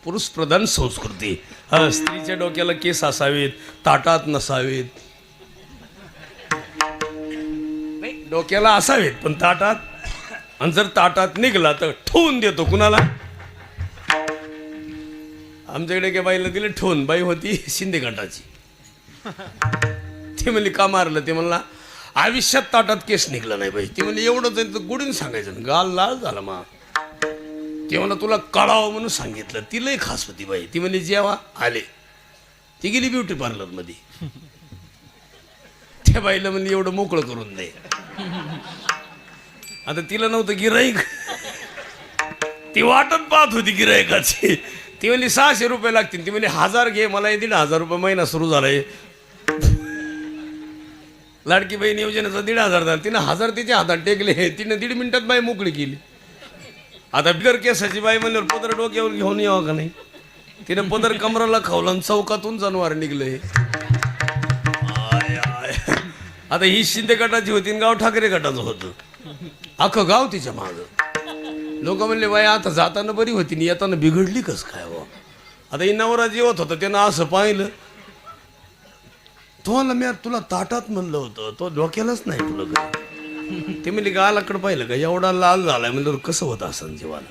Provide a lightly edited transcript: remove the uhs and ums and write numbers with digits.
पुरुष प्रधान संस्कृती. स्त्रीच्या डोक्याला केस असावेत, ताटात नसावेत. नाही, डोक्याला असावेत पण ताटात. आणि जर ताटात निघला तर ठेवून देतो कुणाला. आमच्याकडे एका बाईला दिले ठेवून. बाई होती शिंदे गटाची. ती म्हणली का मारलं. ते म्हणला आयुष्यात ताटात केस निघला नाही बाई. ती म्हणली एवढं गुढीन सांगायचं. गाल लाल झाला मा. ते म्हणला तुला कळावं म्हणून सांगितलं. ती लई खास होती बाई. ती म्हणली जेव्हा आले ती गेली ब्युटी पार्लर मध्ये. त्या बाईला म्हणली एवढं मोकळं करून दे. आता तिला नव्हतं गिराईक. ती वाटत पाहत होती गिराईकाची. ती म्हणली 600 रुपये लागतील. ती म्हणली 1000 घे मला 1,500 रुपये महिना सुरू झालाय. लाडकी बहीण योजनेचा 1,500 झाला. तिनं 1000 तिच्या हातात टेकले. तिने 1.5 मिनिटात बाई मोकळी केली. आता बिगर केसाची बाई म्हणल्यावर पदर डोक्यावर घेऊन यावं का नाही. तिने पदर कमराला खावला आणि चौकातून जनावर निघले. आता ही शिंदे गटाची होती आणि गाव ठाकरे गटाचं होतं. अख्खं गाव तिच्या माग. लोक म्हणले बाई आता जाताना बरी होती आणि येताना बिघडली कस काय हो. आता ही नवरा जेवत होता त्यानं असं पाहिलं. तुम्हाला मी तुला ताटात म्हणलं होतं तो डोक्यालाच नाही तुला. ते म्हणले गालाकडं पाहिलं का एवढा लाल झालाय म्हणलं कसं होतं असं जेवायला.